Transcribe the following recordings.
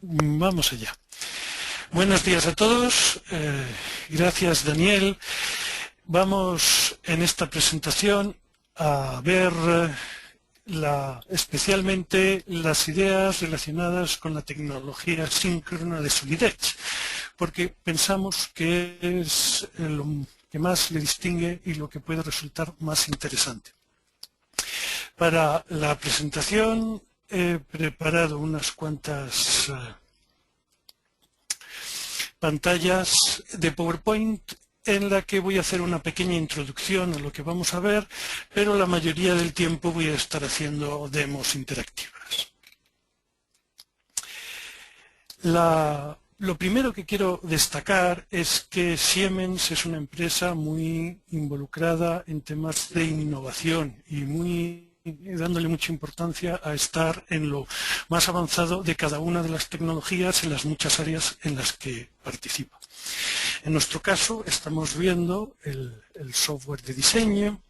Vamos allá. Buenos días a todos. Gracias, Daniel. Vamos en esta presentación a ver especialmente las ideas relacionadas con la tecnología síncrona de Solid-Edge, porque pensamos que es lo que más le distingue y lo que puede resultar más interesante. Para la presentación he preparado unas cuantas pantallas de PowerPoint en la que voy a hacer una pequeña introducción a lo que vamos a ver, pero la mayoría del tiempo voy a estar haciendo demos interactivas. Lo primero que quiero destacar es que Siemens es una empresa muy involucrada en temas de innovación y dándole mucha importancia a estar en lo más avanzado de cada una de las tecnologías en las muchas áreas en las que participa. En nuestro caso estamos viendo el software de diseño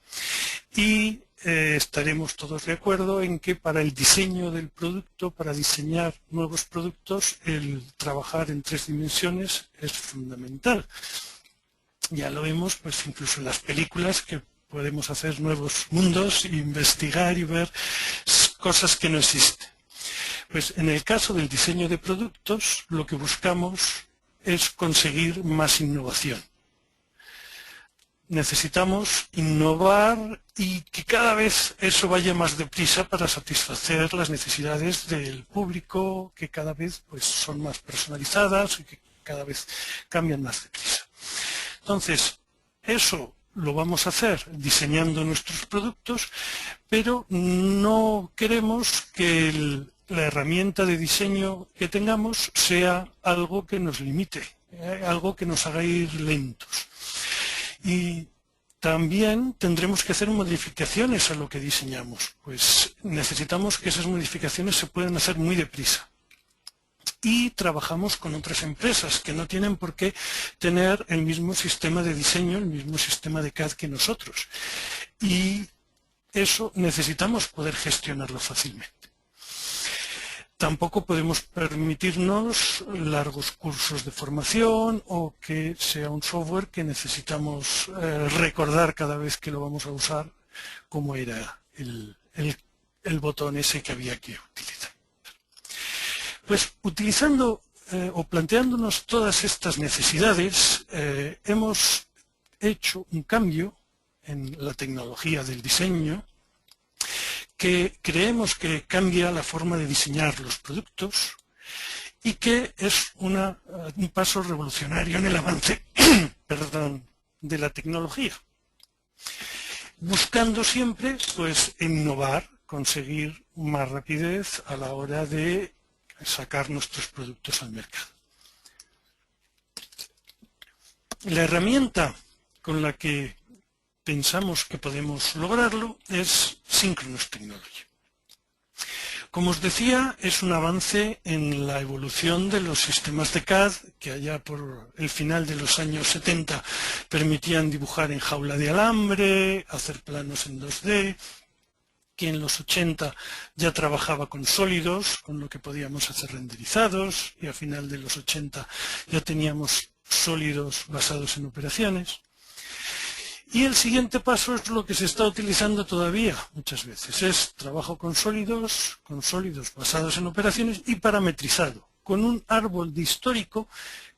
y estaremos todos de acuerdo en que para el diseño del producto, para diseñar nuevos productos, el trabajar en 3 dimensiones es fundamental. Ya lo vemos pues incluso en las películas, que podemos hacer nuevos mundos, investigar y ver cosas que no existen. Pues en el caso del diseño de productos, lo que buscamos es conseguir más innovación. Necesitamos innovar y que cada vez eso vaya más deprisa para satisfacer las necesidades del público, que cada vez pues, son más personalizadas y que cada vez cambian más deprisa. Entonces, eso lo vamos a hacer diseñando nuestros productos, pero no queremos que la herramienta de diseño que tengamos sea algo que nos limite, algo que nos haga ir lentos. Y también tendremos que hacer modificaciones a lo que diseñamos, pues necesitamos que esas modificaciones se puedan hacer muy deprisa. Y trabajamos con otras empresas que no tienen por qué tener el mismo sistema de diseño, el mismo sistema de CAD que nosotros. Y eso necesitamos poder gestionarlo fácilmente. Tampoco podemos permitirnos largos cursos de formación o que sea un software que necesitamos recordar cada vez que lo vamos a usar cómo era el botón ese que había que utilizar. Pues utilizando o planteándonos todas estas necesidades, hemos hecho un cambio en la tecnología del diseño que creemos que cambia la forma de diseñar los productos y que es un paso revolucionario en el avance de la tecnología, buscando siempre pues, innovar, conseguir más rapidez a la hora de sacar nuestros productos al mercado. La herramienta con la que pensamos que podemos lograrlo es Synchronous Technology. Como os decía, es un avance en la evolución de los sistemas de CAD que allá por el final de los años 70 permitían dibujar en jaula de alambre, hacer planos en 2D, que en los 80 ya trabajaba con sólidos, con lo que podíamos hacer renderizados, y a final de los 80 ya teníamos sólidos basados en operaciones. Y el siguiente paso es lo que se está utilizando todavía muchas veces, es trabajo con sólidos basados en operaciones y parametrizado, con un árbol de histórico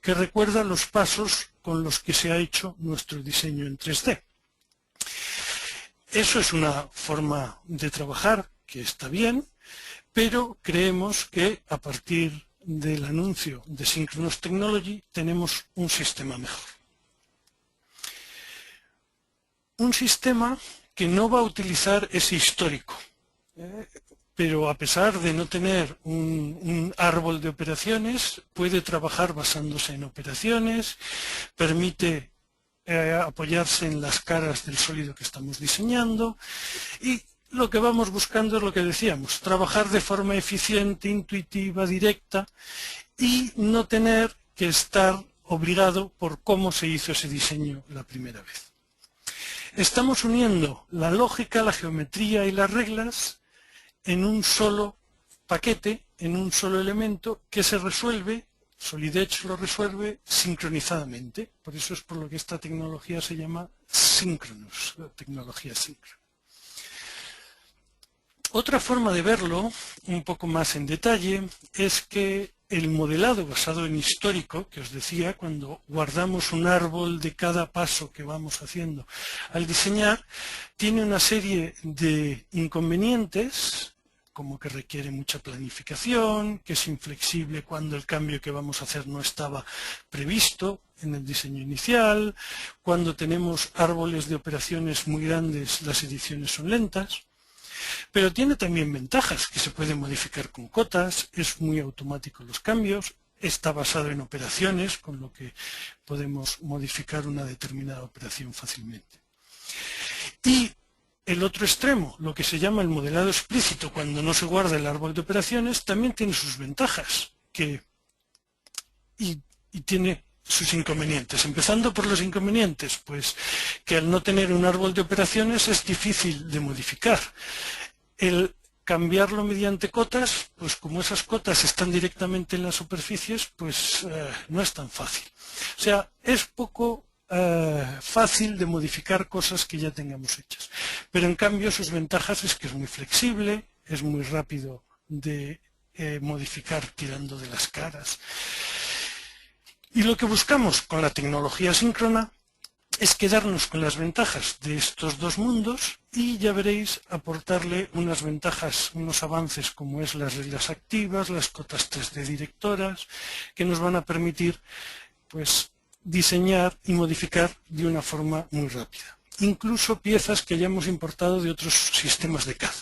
que recuerda los pasos con los que se ha hecho nuestro diseño en 3D. Eso es una forma de trabajar que está bien, pero creemos que a partir del anuncio de Synchronous Technology tenemos un sistema mejor. Un sistema que no va a utilizar ese histórico, pero a pesar de no tener un árbol de operaciones, puede trabajar basándose en operaciones, permite apoyarse en las caras del sólido que estamos diseñando y lo que vamos buscando es lo que decíamos, trabajar de forma eficiente, intuitiva, directa y no tener que estar obligado por cómo se hizo ese diseño la primera vez. Estamos uniendo la lógica, la geometría y las reglas en un solo paquete en un solo elemento que se resuelve, Solid Edge lo resuelve sincronizadamente. Por eso es por lo que esta tecnología se llama Synchronous, la tecnología síncrona. Otra forma de verlo, un poco más en detalle, es que el modelado basado en histórico, que os decía, cuando guardamos un árbol de cada paso que vamos haciendo al diseñar, tiene una serie de inconvenientes, como que requiere mucha planificación, que es inflexible cuando el cambio que vamos a hacer no estaba previsto en el diseño inicial, cuando tenemos árboles de operaciones muy grandes, las ediciones son lentas. Pero tiene también ventajas, que se pueden modificar con cotas, es muy automático los cambios, está basado en operaciones, con lo que podemos modificar una determinada operación fácilmente. Y el otro extremo, lo que se llama el modelado explícito, cuando no se guarda el árbol de operaciones, también tiene sus ventajas y tiene sus inconvenientes. Empezando por los inconvenientes, pues que al no tener un árbol de operaciones es difícil de modificar. El cambiarlo mediante cotas, pues como esas cotas están directamente en las superficies, pues no es tan fácil. O sea, es poco fácil de modificar cosas que ya tengamos hechas. Pero en cambio sus ventajas es que es muy flexible, es muy rápido de modificar tirando de las caras. Y lo que buscamos con la tecnología síncrona es quedarnos con las ventajas de estos dos mundos y ya veréis aportarle unas ventajas, unos avances como es las reglas activas, las cotas 3D directoras, que nos van a permitir pues diseñar y modificar de una forma muy rápida. Incluso piezas que hayamos importado de otros sistemas de CAD.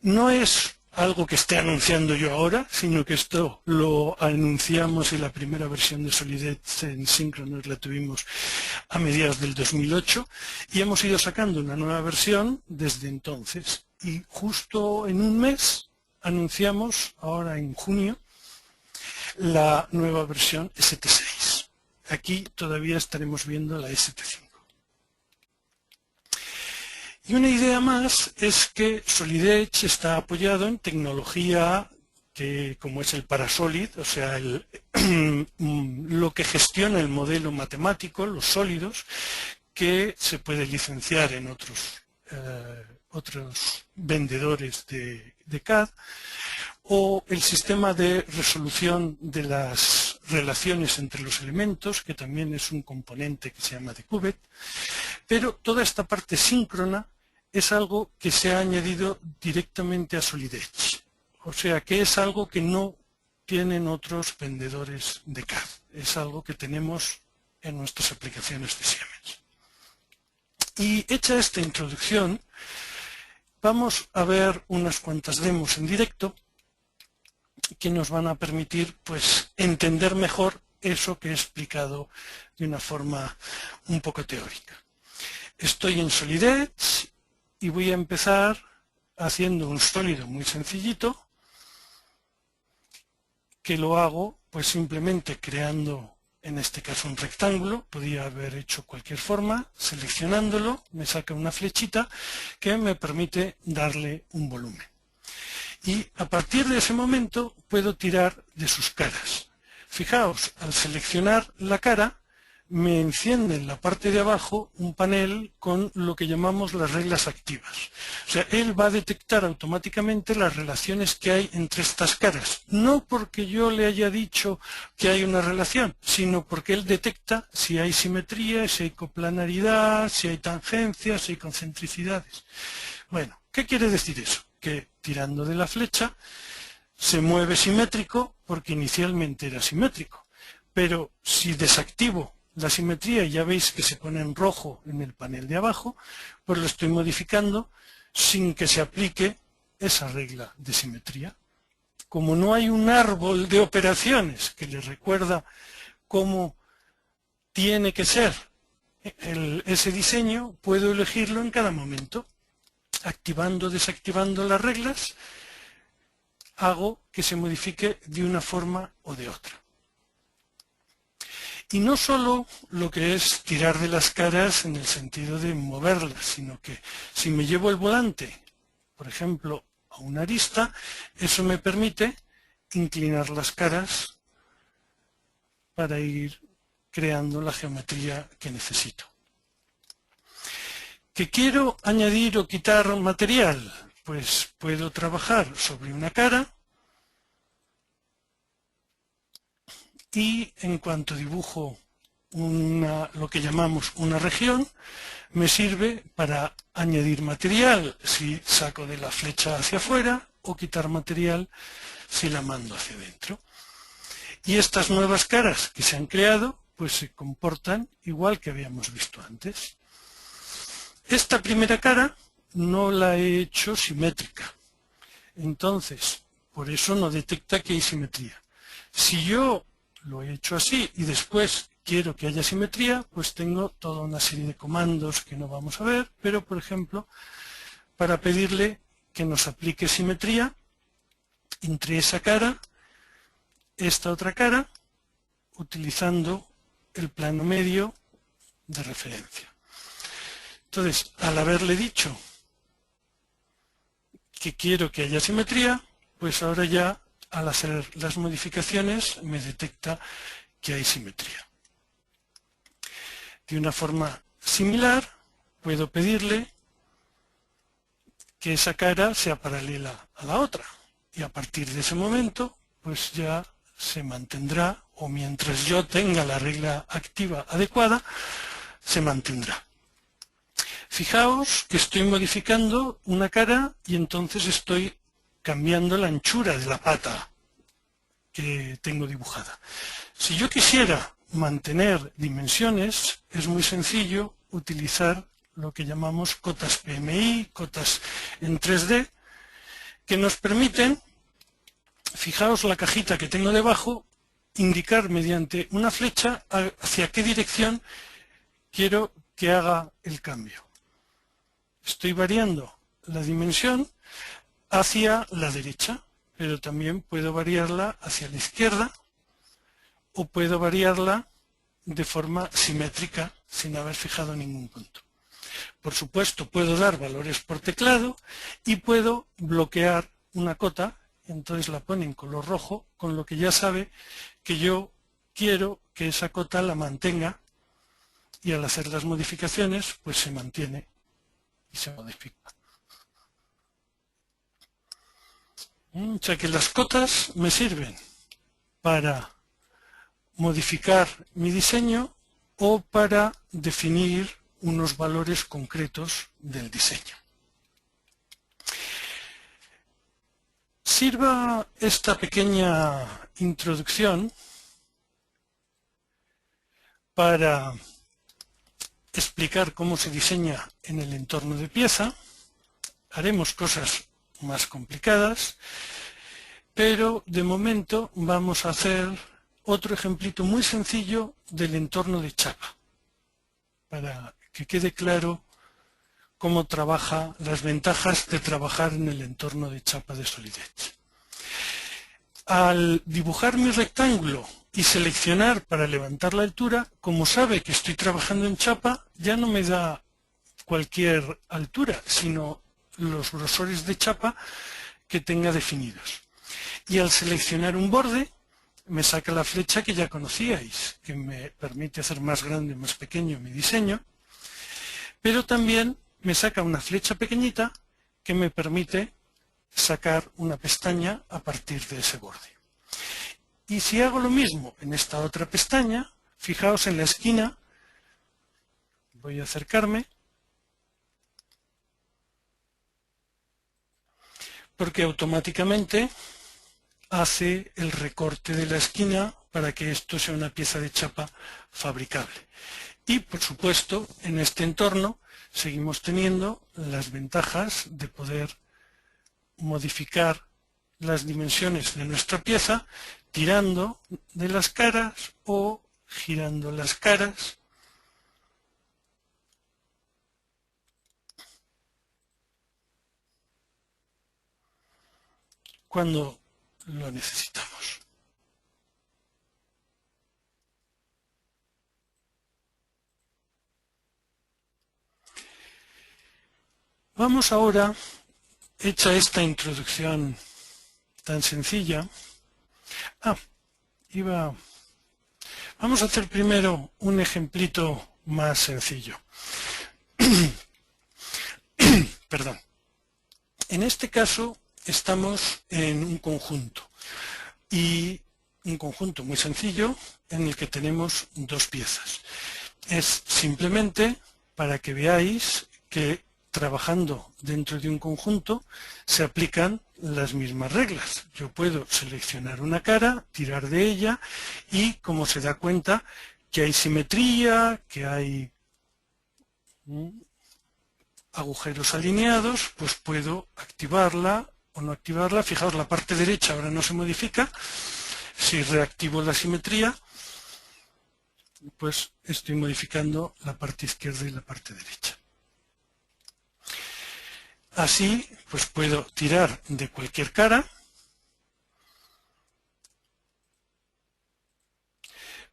No es algo que esté anunciando yo ahora, sino que esto lo anunciamos en la primera versión de Solid Edge en Synchronous, la tuvimos a mediados del 2008 y hemos ido sacando una nueva versión desde entonces. Y justo en un mes anunciamos, ahora en junio, la nueva versión ST6. Aquí todavía estaremos viendo la ST5. Y una idea más es que Solid Edge está apoyado en tecnología que, como es el Parasolid, o sea, lo que gestiona el modelo matemático, los sólidos, que se puede licenciar en otros vendedores de CAD, o el sistema de resolución de las relaciones entre los elementos, que también es un componente que se llama Decubed, pero toda esta parte síncrona es algo que se ha añadido directamente a Solid Edge, o sea que es algo que no tienen otros vendedores de CAD, es algo que tenemos en nuestras aplicaciones de Siemens. Y hecha esta introducción, vamos a ver unas cuantas demos en directo que nos van a permitir pues entender mejor eso que he explicado de una forma un poco teórica. Estoy en Solid Edge y voy a empezar haciendo un sólido muy sencillito, que lo hago pues simplemente creando, en este caso un rectángulo, podía haber hecho cualquier forma, seleccionándolo, me saca una flechita que me permite darle un volumen. Y a partir de ese momento puedo tirar de sus caras. Fijaos, al seleccionar la cara, me enciende en la parte de abajo un panel con lo que llamamos las reglas activas. O sea, él va a detectar automáticamente las relaciones que hay entre estas caras. No porque yo le haya dicho que hay una relación, sino porque él detecta si hay simetría, si hay coplanaridad, si hay tangencias, si hay concentricidades. Bueno, ¿qué quiere decir eso? Que tirando de la flecha se mueve simétrico porque inicialmente era simétrico. Pero si desactivo la simetría, ya veis que se pone en rojo en el panel de abajo, pues lo estoy modificando sin que se aplique esa regla de simetría. Como no hay un árbol de operaciones que le recuerda cómo tiene que ser ese diseño, puedo elegirlo en cada momento. Activando o desactivando las reglas, hago que se modifique de una forma o de otra. Y no solo lo que es tirar de las caras en el sentido de moverlas, sino que si me llevo el volante, por ejemplo, a una arista, eso me permite inclinar las caras para ir creando la geometría que necesito. ¿Que quiero añadir o quitar material? Pues puedo trabajar sobre una cara y en cuanto dibujo lo que llamamos una región, me sirve para añadir material si saco de la flecha hacia afuera o quitar material si la mando hacia adentro. Y estas nuevas caras que se han creado pues se comportan igual que habíamos visto antes. Esta primera cara no la he hecho simétrica, entonces por eso no detecta que hay simetría. Si yo lo he hecho así y después quiero que haya simetría, pues tengo toda una serie de comandos que no vamos a ver, pero por ejemplo, para pedirle que nos aplique simetría entre esa cara, esta otra cara, utilizando el plano medio de referencia. Entonces, al haberle dicho que quiero que haya simetría, pues ahora ya al hacer las modificaciones me detecta que hay simetría. De una forma similar, puedo pedirle que esa cara sea paralela a la otra y a partir de ese momento pues ya se mantendrá, o mientras yo tenga la regla activa adecuada, se mantendrá. Fijaos que estoy modificando una cara y entonces estoy cambiando la anchura de la pata que tengo dibujada. Si yo quisiera mantener dimensiones, es muy sencillo utilizar lo que llamamos cotas PMI, cotas en 3D, que nos permiten, fijaos la cajita que tengo debajo, indicar mediante una flecha hacia qué dirección quiero que haga el cambio. Estoy variando la dimensión hacia la derecha, pero también puedo variarla hacia la izquierda o puedo variarla de forma simétrica sin haber fijado ningún punto. Por supuesto, puedo dar valores por teclado y puedo bloquear una cota, entonces la pone en color rojo, con lo que ya sabe que yo quiero que esa cota la mantenga y al hacer las modificaciones, pues se mantiene y se modifica. O sea que las cotas me sirven para modificar mi diseño o para definir unos valores concretos del diseño. Sirva esta pequeña introducción para explicar cómo se diseña en el entorno de pieza. Haremos cosas más complicadas, pero de momento vamos a hacer otro ejemplito muy sencillo del entorno de chapa, para que quede claro cómo trabaja, las ventajas de trabajar en el entorno de chapa de Solid Edge. Al dibujar mi rectángulo y seleccionar para levantar la altura, como sabe que estoy trabajando en chapa, ya no me da cualquier altura, sino los grosores de chapa que tenga definidos. Y al seleccionar un borde, me saca la flecha que ya conocíais, que me permite hacer más grande o más pequeño mi diseño, pero también me saca una flecha pequeñita que me permite sacar una pestaña a partir de ese borde. Y si hago lo mismo en esta otra pestaña, fijaos en la esquina, voy a acercarme, porque automáticamente hace el recorte de la esquina para que esto sea una pieza de chapa fabricable. Y por supuesto, en este entorno seguimos teniendo las ventajas de poder modificar las dimensiones de nuestra pieza tirando de las caras o girando las caras cuando lo necesitamos. Vamos ahora hecha esta introducción tan sencilla, vamos a hacer primero un ejemplito más sencillo. Perdón. En este caso estamos en un conjunto, y un conjunto muy sencillo en el que tenemos dos piezas. Es simplemente para que veáis que trabajando dentro de un conjunto se aplican las mismas reglas. Yo puedo seleccionar una cara, tirar de ella, y como se da cuenta que hay simetría, que hay agujeros alineados, pues puedo activarla o no activarla. Fijaos, la parte derecha ahora no se modifica. Si reactivo la simetría, pues estoy modificando la parte izquierda y la parte derecha. Así, pues puedo tirar de cualquier cara,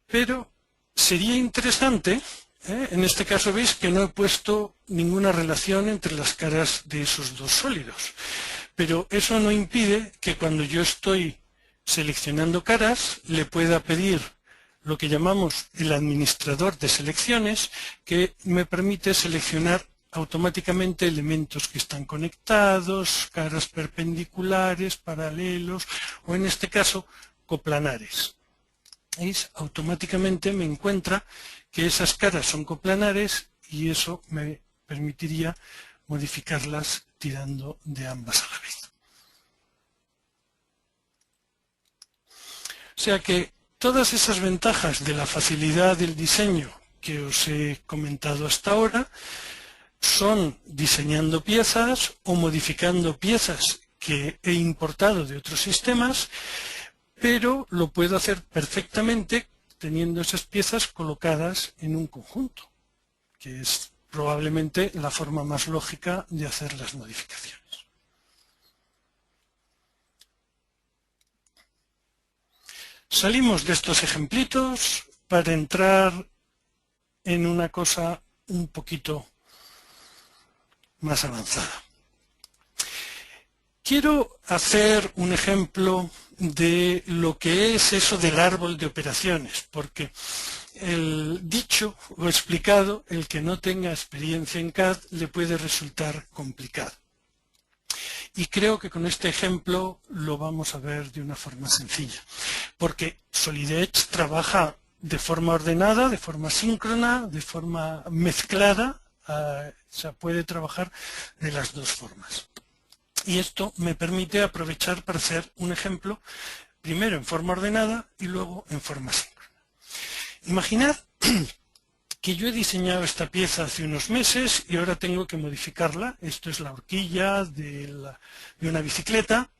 pero sería interesante, en este caso veis que no he puesto ninguna relación entre las caras de esos dos sólidos, pero eso no impide que cuando yo estoy seleccionando caras le pueda pedir lo que llamamos el administrador de selecciones, que me permite seleccionar automáticamente elementos que están conectados, caras perpendiculares, paralelos o en este caso coplanares. ¿Veis? Automáticamente me encuentra que esas caras son coplanares y eso me permitiría modificarlas tirando de ambas a la vez. O sea que todas esas ventajas de la facilidad del diseño que os he comentado hasta ahora son diseñando piezas o modificando piezas que he importado de otros sistemas, pero lo puedo hacer perfectamente teniendo esas piezas colocadas en un conjunto, que es probablemente la forma más lógica de hacer las modificaciones. Salimos de estos ejemplitos para entrar en una cosa un poquito más avanzada. Quiero hacer un ejemplo de lo que es eso del árbol de operaciones, porque el dicho o explicado, el que no tenga experiencia en CAD le puede resultar complicado. Y creo que con este ejemplo lo vamos a ver de una forma sencilla, porque Solid Edge trabaja de forma ordenada, de forma síncrona, de forma mezclada, o sea, puede trabajar de las dos formas. Y esto me permite aprovechar para hacer un ejemplo, primero en forma ordenada y luego en forma síncrona. Imaginad que yo he diseñado esta pieza hace unos meses y ahora tengo que modificarla. Esto es la horquilla de una bicicleta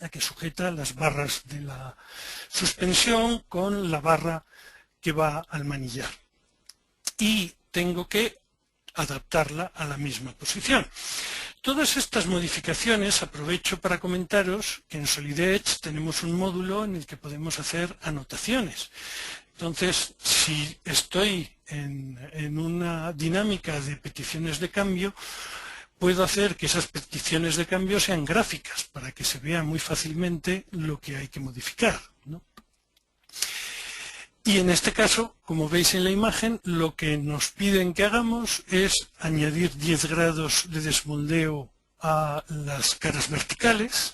que sujeta las barras de la suspensión con la barra que va al manillar. Y tengo que adaptarla a la misma posición. Todas estas modificaciones aprovecho para comentaros que en Solid Edge tenemos un módulo en el que podemos hacer anotaciones. Entonces, si estoy en una dinámica de peticiones de cambio, puedo hacer que esas peticiones de cambio sean gráficas para que se vea muy fácilmente lo que hay que modificar, ¿no? Y en este caso, como veis en la imagen, lo que nos piden que hagamos es añadir 10 grados de desmoldeo a las caras verticales,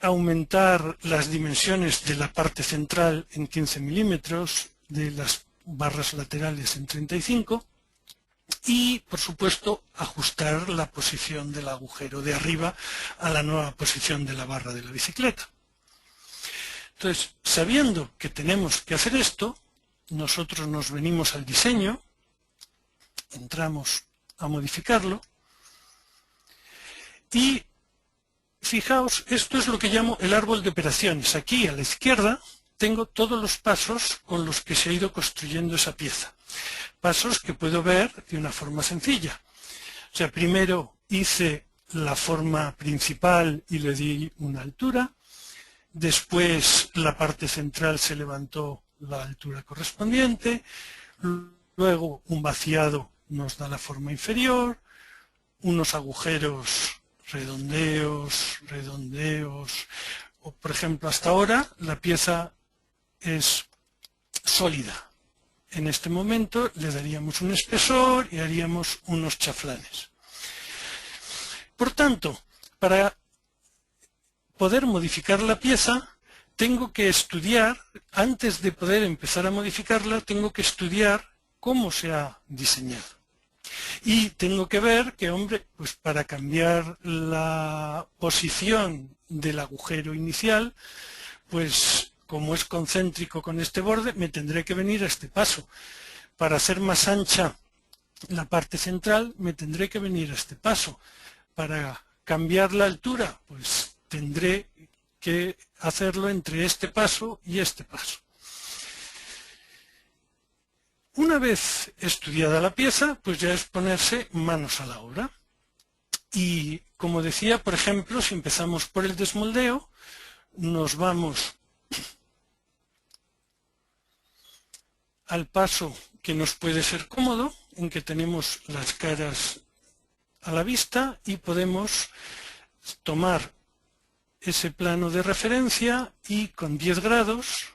aumentar las dimensiones de la parte central en 15 milímetros, de las barras laterales en 35 y, por supuesto, ajustar la posición del agujero de arriba a la nueva posición de la barra de la bicicleta. Entonces, sabiendo que tenemos que hacer esto, nosotros nos venimos al diseño, entramos a modificarlo y fijaos, esto es lo que llamo el árbol de operaciones. Aquí a la izquierda tengo todos los pasos con los que se ha ido construyendo esa pieza. Pasos que puedo ver de una forma sencilla. O sea, primero hice la forma principal y le di una altura. Después la parte central se levantó la altura correspondiente. Luego un vaciado nos da la forma inferior. Unos agujeros redondeos, redondeos, o por ejemplo hasta ahora la pieza es sólida. En este momento le daríamos un espesor y haríamos unos chaflanes. Por tanto, para poder modificar la pieza, tengo que estudiar, antes de poder empezar a modificarla, tengo que estudiar cómo se ha diseñado. Y tengo que ver que, hombre, pues para cambiar la posición del agujero inicial, pues como es concéntrico con este borde, me tendré que venir a este paso. Para hacer más ancha la parte central, me tendré que venir a este paso. Para cambiar la altura, pues tendré que hacerlo entre este paso y este paso. Una vez estudiada la pieza, pues ya es ponerse manos a la obra. Y como decía, por ejemplo, si empezamos por el desmoldeo, nos vamos al paso que nos puede ser cómodo, en que tenemos las caras a la vista y podemos tomar ese plano de referencia y con 10 grados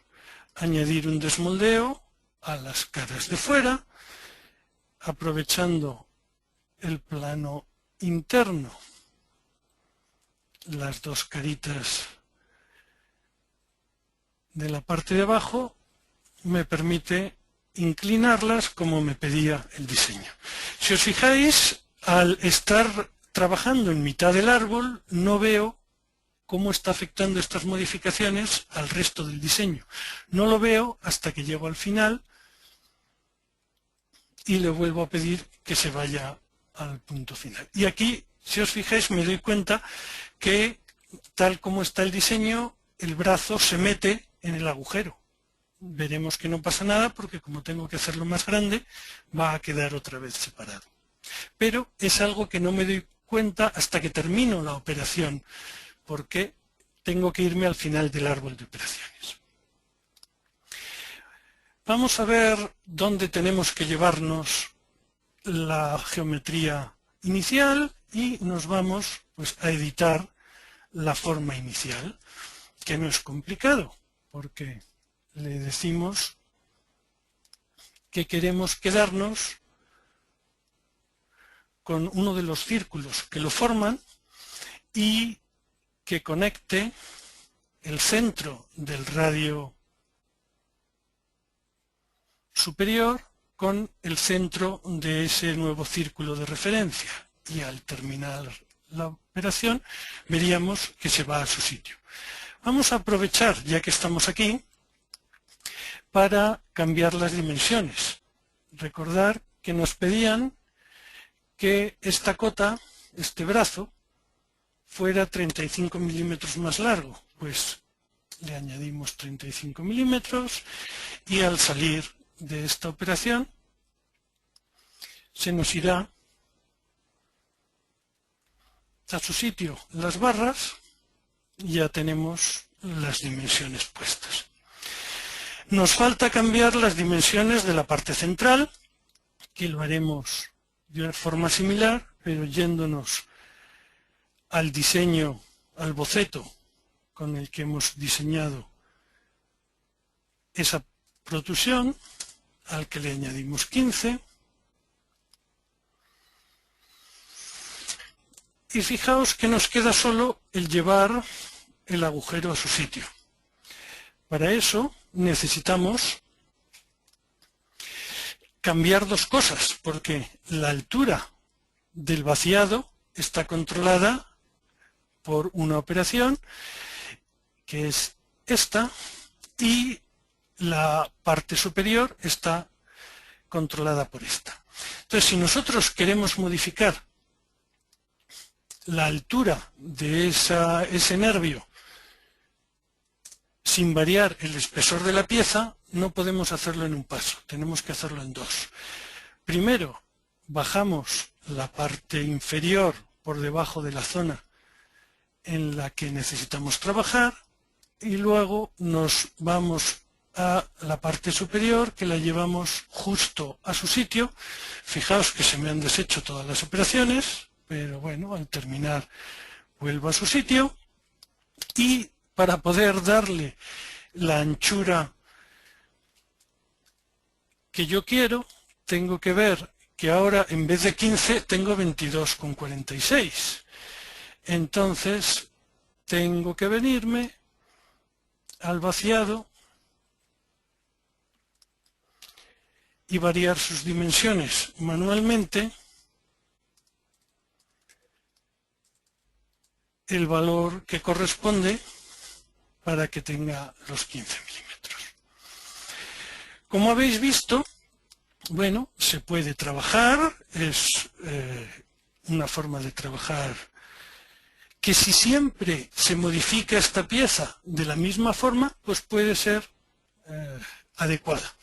añadir un desmoldeo a las caras de fuera, aprovechando el plano interno, las dos caritas de la parte de abajo me permite inclinarlas como me pedía el diseño. Si os fijáis, al estar trabajando en mitad del árbol, no veo cómo está afectando estas modificaciones al resto del diseño. No lo veo hasta que llego al final y le vuelvo a pedir que se vaya al punto final. Y aquí, si os fijáis, me doy cuenta que, tal como está el diseño, el brazo se mete en el agujero. Veremos que no pasa nada porque como tengo que hacerlo más grande, va a quedar otra vez separado. Pero es algo que no me doy cuenta hasta que termino la operación, porque tengo que irme al final del árbol de operaciones. Vamos a ver dónde tenemos que llevarnos la geometría inicial y nos vamos pues a editar la forma inicial, que no es complicado, porque le decimos que queremos quedarnos con uno de los círculos que lo forman y que conecte el centro del radio superior con el centro de ese nuevo círculo de referencia. Y al terminar la operación veríamos que se va a su sitio. Vamos a aprovechar, ya que estamos aquí, para cambiar las dimensiones. Recordar que nos pedían que esta cota, este brazo, fuera 35 milímetros más largo. Pues le añadimos 35 milímetros y al salir de esta operación se nos irá a su sitio las barras y ya tenemos las dimensiones puestas. Nos falta cambiar las dimensiones de la parte central, que lo haremos de forma similar, pero yéndonos al diseño, al boceto con el que hemos diseñado esa protrusión, al que le añadimos 15. Y fijaos que nos queda solo el llevar el agujero a su sitio. Para eso necesitamos cambiar dos cosas, porque la altura del vaciado está controlada por una operación que es esta, y la parte superior está controlada por esta. Entonces, si nosotros queremos modificar la altura de ese nervio sin variar el espesor de la pieza, no podemos hacerlo en un paso, tenemos que hacerlo en dos. Primero, bajamos la parte inferior por debajo de la zona en la que necesitamos trabajar y luego nos vamos a la parte superior, que la llevamos justo a su sitio. Fijaos que se me han deshecho todas las operaciones, pero bueno, al terminar vuelvo a su sitio. Y para poder darle la anchura que yo quiero, tengo que ver que ahora en vez de 15 tengo 22,46. Entonces tengo que venirme al vaciado y variar sus dimensiones manualmente el valor que corresponde para que tenga los 15 milímetros. Como habéis visto, bueno, se puede trabajar, es una forma de trabajar que si siempre se modifica esta pieza de la misma forma, pues puede ser adecuada.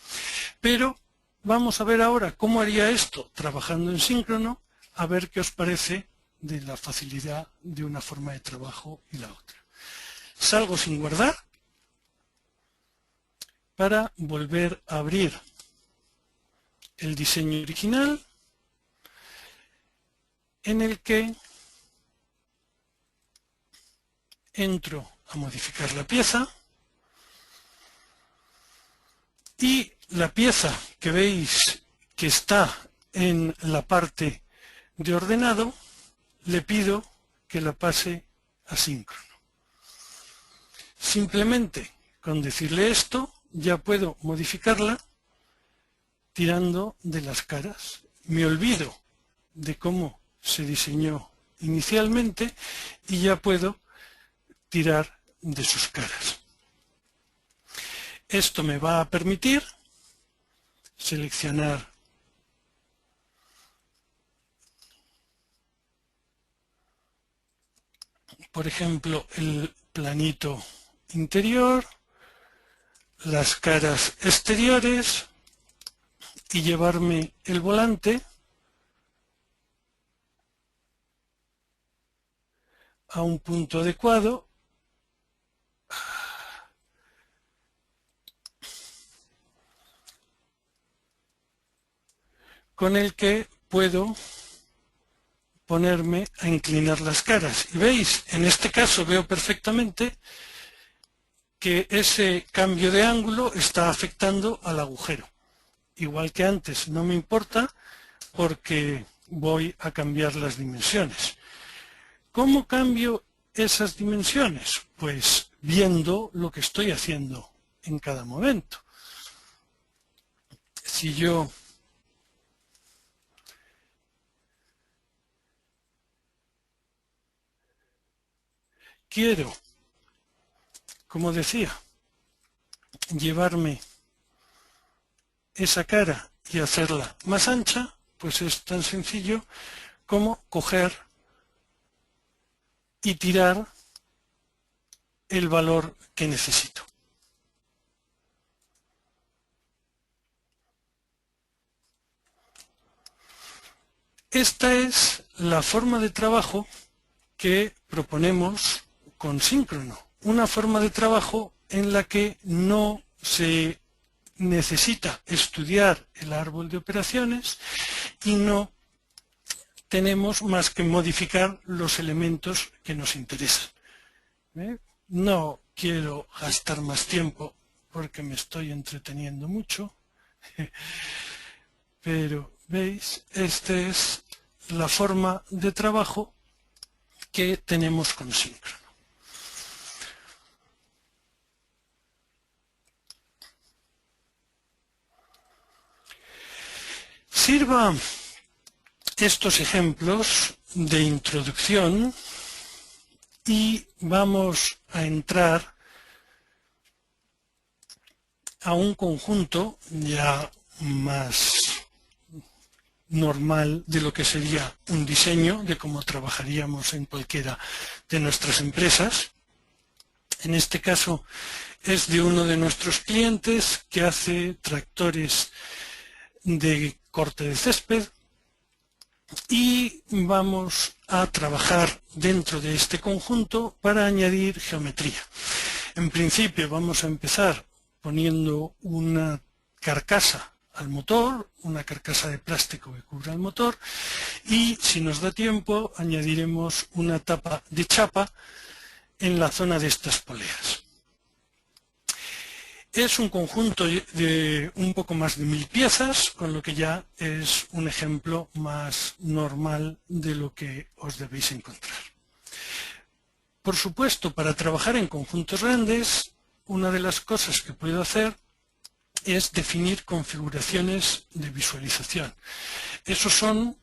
Pero vamos a ver ahora cómo haría esto trabajando en síncrono, a ver qué os parece de la facilidad de una forma de trabajo y la otra. Salgo sin guardar para volver a abrir el diseño original, en el que entro a modificar la pieza y la pieza que veis que está en la parte de ordenado, le pido que la pase a síncrono. Simplemente con decirle esto ya puedo modificarla tirando de las caras. Me olvido de cómo se diseñó inicialmente y ya puedo tirar de sus caras. Esto me va a permitir seleccionar por ejemplo el planito interior, las caras exteriores y llevarme el volante a un punto adecuado con el que puedo ponerme a inclinar las caras. Y veis, en este caso veo perfectamente que ese cambio de ángulo está afectando al agujero. Igual que antes, no me importa porque voy a cambiar las dimensiones. ¿Cómo cambio esas dimensiones? Pues viendo lo que estoy haciendo en cada momento. Si yo quiero, como decía, llevarme esa cara y hacerla más ancha, pues es tan sencillo como coger y tirar el valor que necesito. Esta es la forma de trabajo que proponemos con síncrono. Una forma de trabajo en la que no se necesita estudiar el árbol de operaciones y no tenemos más que modificar los elementos que nos interesan. No quiero gastar más tiempo porque me estoy entreteniendo mucho, pero veis, esta es la forma de trabajo que tenemos con síncrono. Sirva estos ejemplos de introducción y vamos a entrar a un conjunto ya más normal de lo que sería un diseño, de cómo trabajaríamos en cualquiera de nuestras empresas. En este caso es de uno de nuestros clientes que hace tractores de corte de césped y vamos a trabajar dentro de este conjunto para añadir geometría. En principio vamos a empezar poniendo una carcasa al motor, una carcasa de plástico que cubra el motor, y si nos da tiempo añadiremos una tapa de chapa en la zona de estas poleas. Es un conjunto de un poco más de 1000 piezas, con lo que ya es un ejemplo más normal de lo que os debéis encontrar. Por supuesto, para trabajar en conjuntos grandes, una de las cosas que puedo hacer es definir configuraciones de visualización. Esos son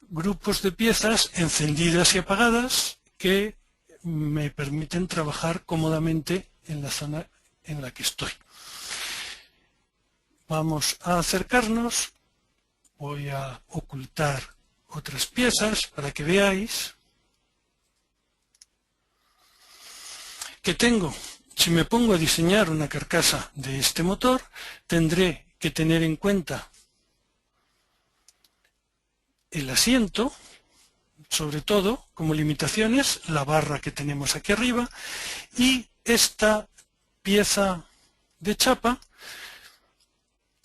grupos de piezas encendidas y apagadas que me permiten trabajar cómodamente en la zona en la que estoy. Vamos a acercarnos, voy a ocultar otras piezas para que veáis que tengo. Si me pongo a diseñar una carcasa de este motor, tendré que tener en cuenta el asiento, sobre todo como limitaciones, la barra que tenemos aquí arriba y esta pieza de chapa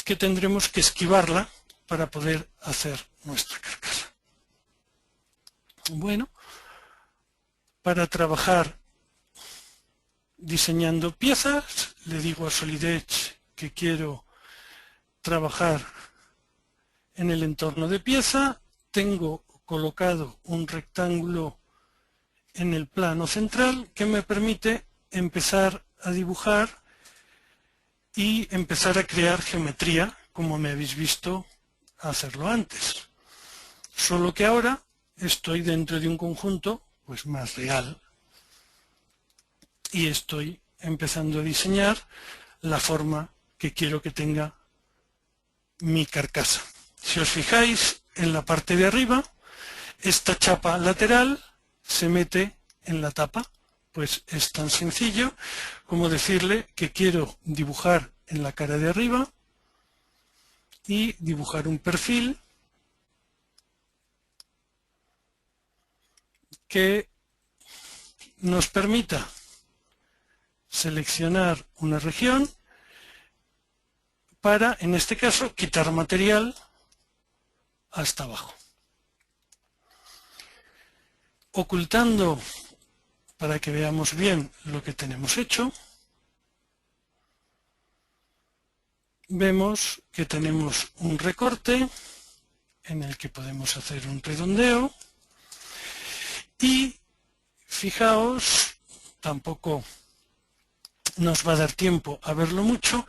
que tendremos que esquivarla para poder hacer nuestra carcasa. Bueno, para trabajar diseñando piezas, le digo a Solid Edge que quiero trabajar en el entorno de pieza, tengo colocado un rectángulo en el plano central que me permite empezar a dibujar y empezar a crear geometría, como me habéis visto hacerlo antes. Solo que ahora estoy dentro de un conjunto pues más real y estoy empezando a diseñar la forma que quiero que tenga mi carcasa. Si os fijáis en la parte de arriba, esta chapa lateral se mete en la tapa. Pues es tan sencillo como decirle que quiero dibujar en la cara de arriba y dibujar un perfil que nos permita seleccionar una región para, en este caso, quitar material hasta abajo. Ocultando para que veamos bien lo que tenemos hecho, vemos que tenemos un recorte en el que podemos hacer un redondeo y fijaos, tampoco nos va a dar tiempo a verlo mucho,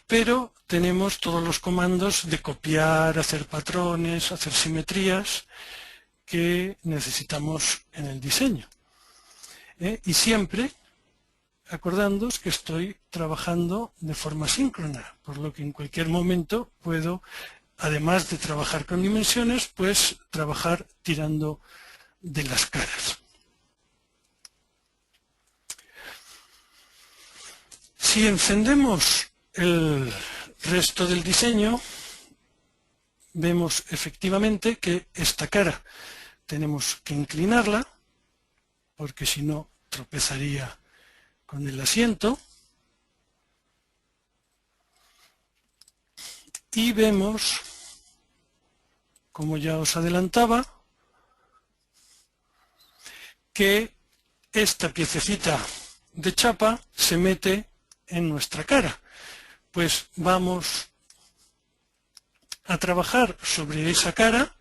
pero tenemos todos los comandos de copiar, hacer patrones, hacer simetrías que necesitamos en el diseño. Y siempre acordándoos que estoy trabajando de forma síncrona, por lo que en cualquier momento puedo, además de trabajar con dimensiones, pues trabajar tirando de las caras. Si encendemos el resto del diseño, vemos efectivamente que esta cara tenemos que inclinarla, porque si no tropezaría con el asiento, y vemos, como ya os adelantaba, que esta piececita de chapa se mete en nuestra cara. Pues vamos a trabajar sobre esa cara,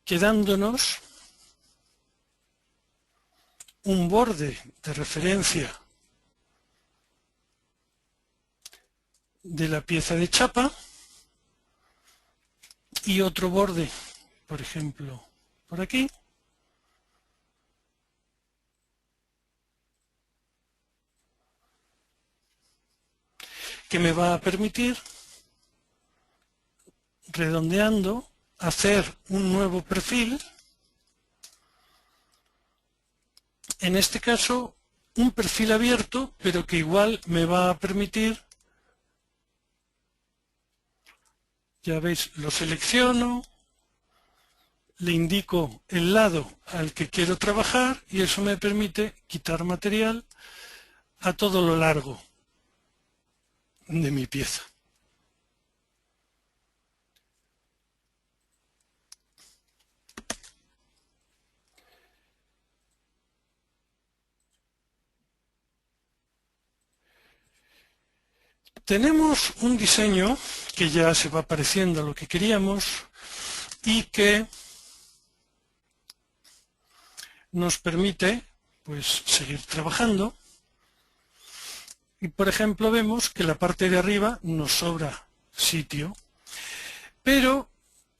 quedándonos un borde de referencia de la pieza de chapa y otro borde, por ejemplo, por aquí, que me va a permitir, redondeando, hacer un nuevo perfil. En este caso, un perfil abierto, pero que igual me va a permitir, ya veis, lo selecciono, le indico el lado al que quiero trabajar y eso me permite quitar material a todo lo largo de mi pieza. Tenemos un diseño que ya se va pareciendo a lo que queríamos y que nos permite pues seguir trabajando. Y por ejemplo vemos que la parte de arriba nos sobra sitio, pero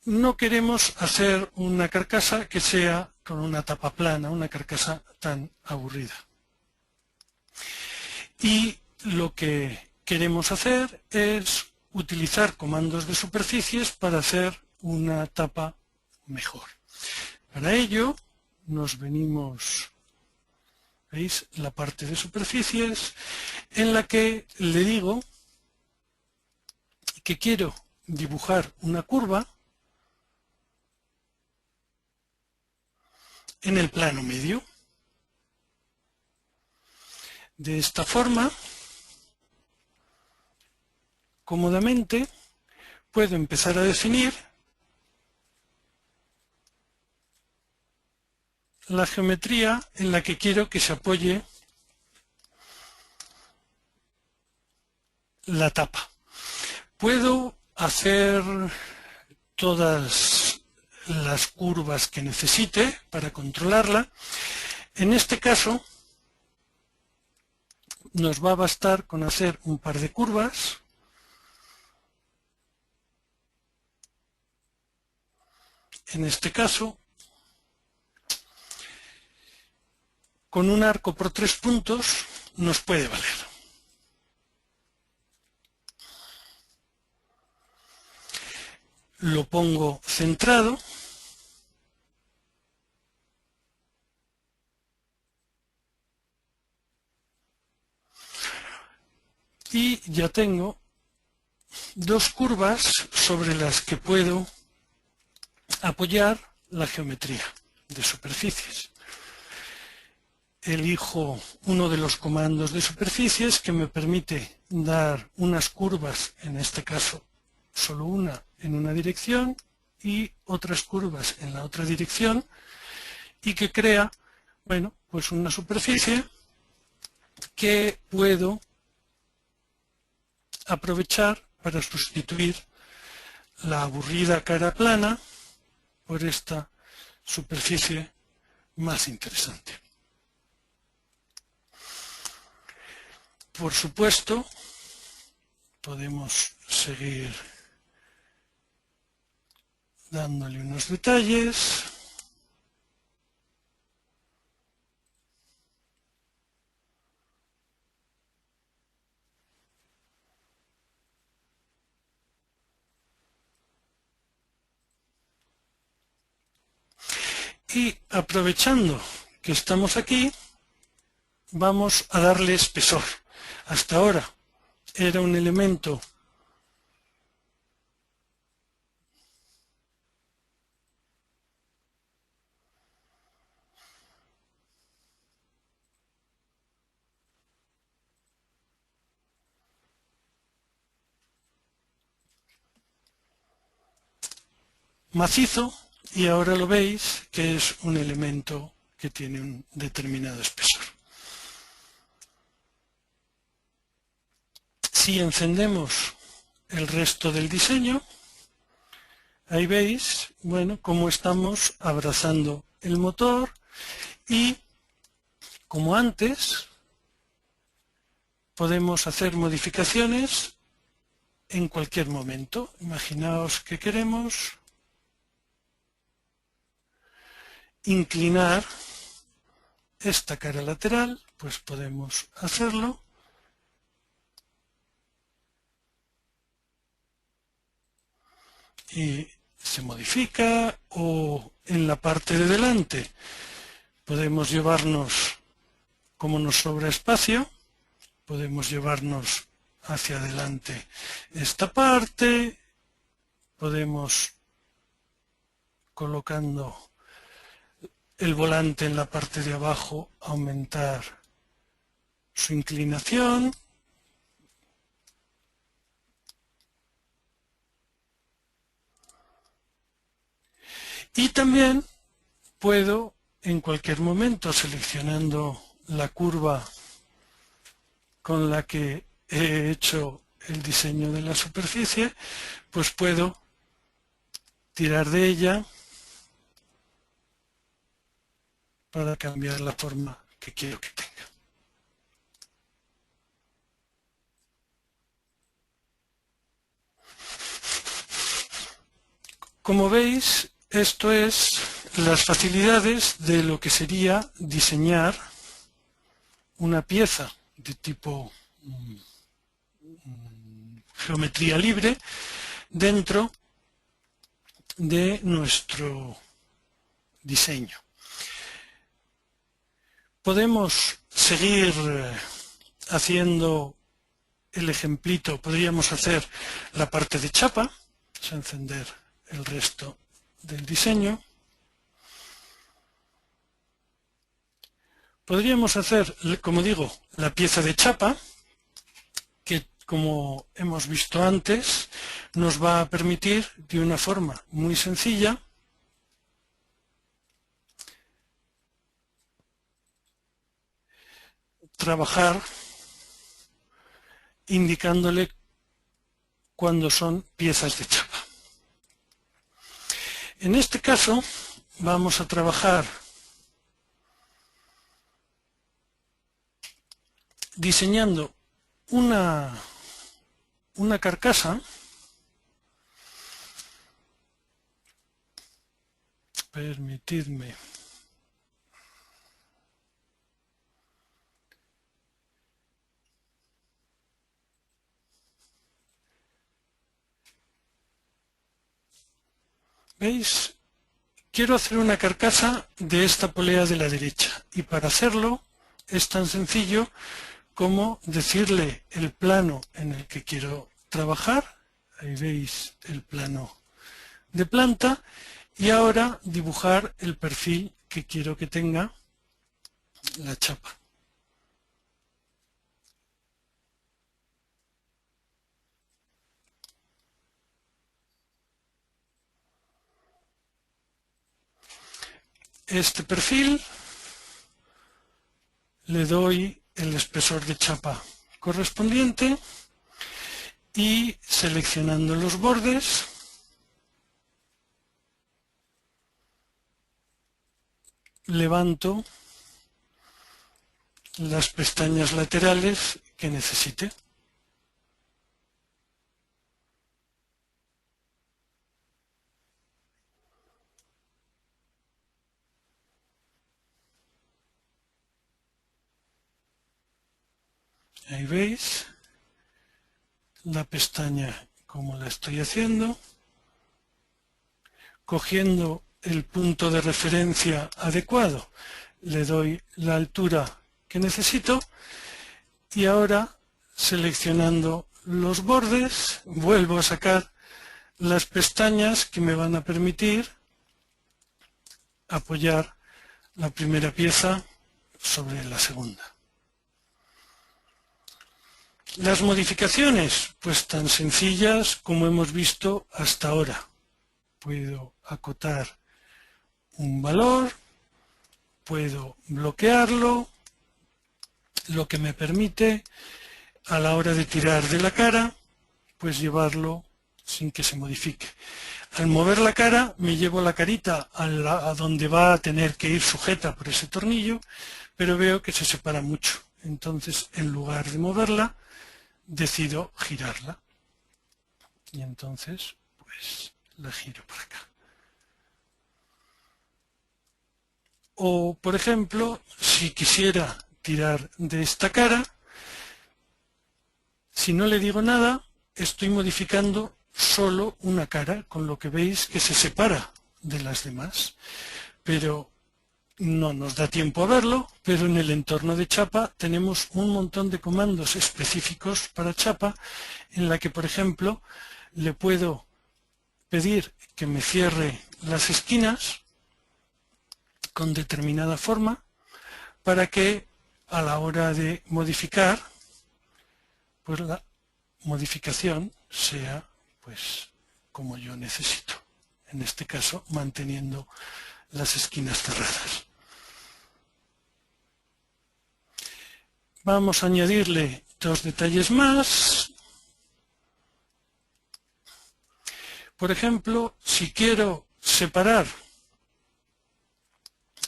no queremos hacer una carcasa que sea con una tapa plana, una carcasa tan aburrida. Y lo que queremos hacer es utilizar comandos de superficies para hacer una tapa mejor. Para ello nos venimos, ¿veis?, la parte de superficies en la que le digo que quiero dibujar una curva en el plano medio. De esta forma, cómodamente, puedo empezar a definir la geometría en la que quiero que se apoye la tapa. Puedo hacer todas las curvas que necesite para controlarla. En este caso, nos va a bastar con hacer un par de curvas. En este caso, con un arco por 3 puntos nos puede valer. Lo pongo centrado y ya tengo dos curvas sobre las que puedo apoyar la geometría de superficies. Elijo uno de los comandos de superficies que me permite dar unas curvas, en este caso solo una en una dirección y otras curvas en la otra dirección, y que crea, bueno, pues una superficie que puedo aprovechar para sustituir la aburrida cara plana por esta superficie más interesante. Por supuesto, podemos seguir dándole unos detalles. Y aprovechando que estamos aquí, vamos a darle espesor. Hasta ahora era un elemento macizo, y ahora lo veis que es un elemento que tiene un determinado espesor. Si encendemos el resto del diseño, ahí veis, bueno, cómo estamos abrazando el motor, y como antes podemos hacer modificaciones en cualquier momento. Imaginaos que queremos inclinar esta cara lateral, pues podemos hacerlo. Y se modifica, o en la parte de delante podemos llevarnos, como nos sobra espacio, podemos llevarnos hacia adelante esta parte, podemos, colocando el volante en la parte de abajo, aumentar su inclinación. Y también puedo, en cualquier momento, seleccionando la curva con la que he hecho el diseño de la superficie, pues puedo tirar de ella para cambiar la forma que quiero que tenga. Como veis, esto es las facilidades de lo que sería diseñar una pieza de tipo geometría libre dentro de nuestro diseño. Podemos seguir haciendo el ejemplito, podríamos hacer la parte de chapa, vamos a encender el resto del diseño. Podríamos hacer, como digo, la pieza de chapa, que como hemos visto antes, nos va a permitir de una forma muy sencilla trabajar indicándole cuando son piezas de chapa. En este caso vamos a trabajar diseñando una carcasa. Permitidme. ¿Veis? Quiero hacer una carcasa de esta polea de la derecha y para hacerlo es tan sencillo como decirle el plano en el que quiero trabajar. Ahí veis el plano de planta y ahora dibujar el perfil que quiero que tenga la chapa. Este perfil le doy el espesor de chapa correspondiente y seleccionando los bordes levanto las pestañas laterales que necesite. Ahí veis la pestaña como la estoy haciendo, cogiendo el punto de referencia adecuado, le doy la altura que necesito y ahora seleccionando los bordes vuelvo a sacar las pestañas que me van a permitir apoyar la primera pieza sobre la segunda. Las modificaciones, pues tan sencillas como hemos visto hasta ahora. Puedo acotar un valor, puedo bloquearlo, lo que me permite a la hora de tirar de la cara, pues llevarlo sin que se modifique. Al mover la cara me llevo la carita a donde va a tener que ir sujeta por ese tornillo, pero veo que se separa mucho. Entonces, en lugar de moverla, decido girarla. Y entonces, pues, la giro por acá. O, por ejemplo, si quisiera tirar de esta cara, si no le digo nada, estoy modificando solo una cara, con lo que veis que se separa de las demás. Pero no nos da tiempo a verlo, pero en el entorno de chapa tenemos un montón de comandos específicos para chapa, en la que, por ejemplo, le puedo pedir que me cierre las esquinas con determinada forma para que a la hora de modificar, pues la modificación sea pues como yo necesito. En este caso, manteniendo las esquinas cerradas. Vamos a añadirle dos detalles más. Por ejemplo, si quiero separar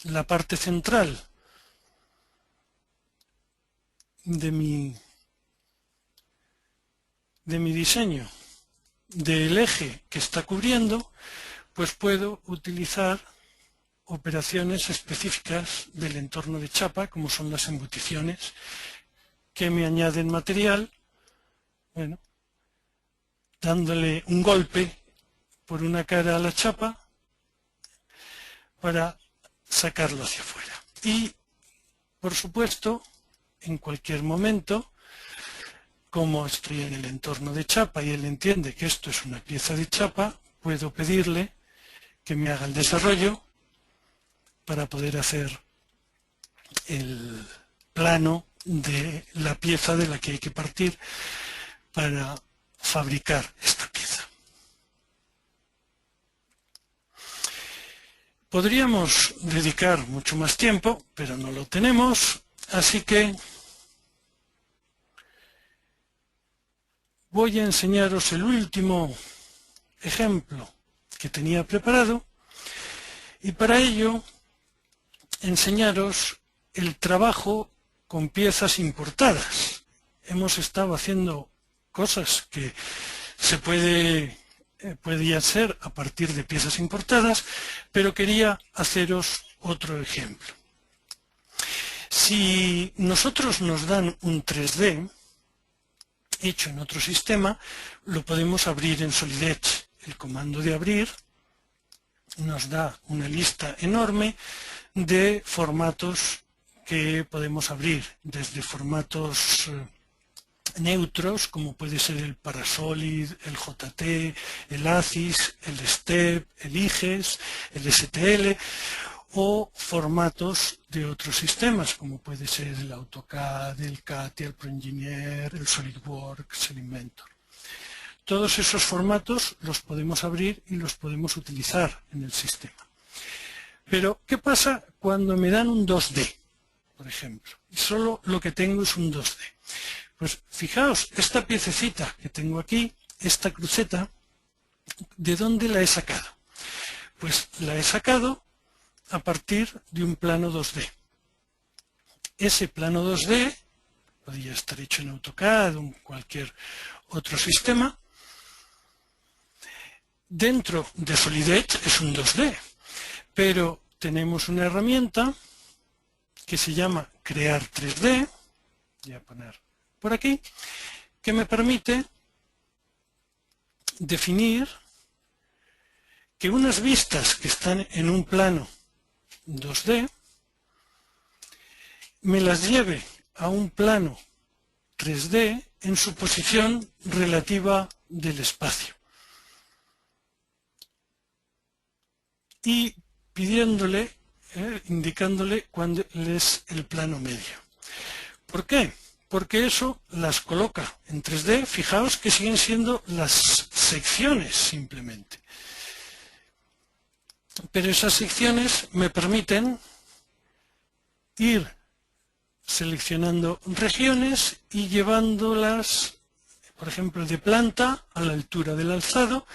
la parte central de mi diseño del eje que está cubriendo, pues puedo utilizar operaciones específicas del entorno de chapa, como son las embuticiones, que me añaden material, bueno, dándole un golpe por una cara a la chapa para sacarlo hacia afuera. Y, por supuesto, en cualquier momento, como estoy en el entorno de chapa y él entiende que esto es una pieza de chapa, puedo pedirle que me haga el desarrollo para poder hacer el plano de la pieza de la que hay que partir para fabricar esta pieza. Podríamos dedicar mucho más tiempo, pero no lo tenemos, así que voy a enseñaros el último ejemplo que tenía preparado y para ello enseñaros el trabajo con piezas importadas. Hemos estado haciendo cosas que se podían ser a partir de piezas importadas, pero quería haceros otro ejemplo. Si nosotros nos dan un 3D hecho en otro sistema, lo podemos abrir en Solid Edge. El comando de abrir nos da una lista enorme de formatos que podemos abrir, desde formatos neutros, como puede ser el Parasolid, el JT, el ACIS, el STEP, el IGES, el STL, o formatos de otros sistemas, como puede ser el AutoCAD, el CATIA, el ProEngineer, el SolidWorks, el Inventor. Todos esos formatos los podemos abrir y los podemos utilizar en el sistema. Pero, ¿qué pasa cuando me dan un 2D, por ejemplo? Y solo lo que tengo es un 2D. Pues fijaos, esta piececita que tengo aquí, esta cruceta, ¿de dónde la he sacado? Pues la he sacado a partir de un plano 2D. Ese plano 2D podría estar hecho en AutoCAD o en cualquier otro sistema. Dentro de Solid Edge es un 2D, pero tenemos una herramienta que se llama Crear 3D, voy a poner por aquí, que me permite definir que unas vistas que están en un plano 2D me las lleve a un plano 3D en su posición relativa del espacio. Y pidiéndole, indicándole cuándo es el plano medio. ¿Por qué? Porque eso las coloca en 3D, fijaos que siguen siendo las secciones simplemente. Pero esas secciones me permiten ir seleccionando regiones y llevándolas, por ejemplo, de planta a la altura del alzado,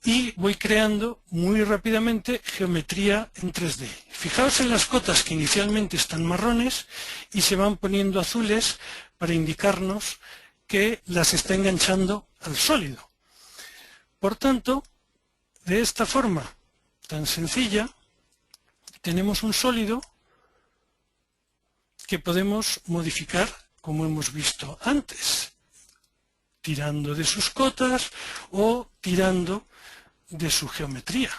y voy creando muy rápidamente geometría en 3D. Fijaos en las cotas que inicialmente están marrones y se van poniendo azules para indicarnos que las está enganchando al sólido. Por tanto, de esta forma tan sencilla, tenemos un sólido que podemos modificar como hemos visto antes, tirando de sus cotas o tirando de su geometría,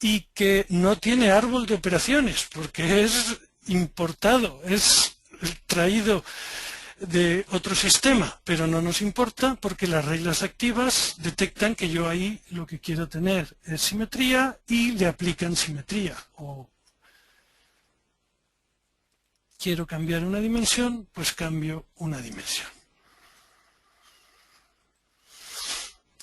y que no tiene árbol de operaciones porque es importado, es traído de otro sistema, pero no nos importa porque las reglas activas detectan que yo ahí lo que quiero tener es simetría y le aplican simetría. O quiero cambiar una dimensión, pues cambio una dimensión.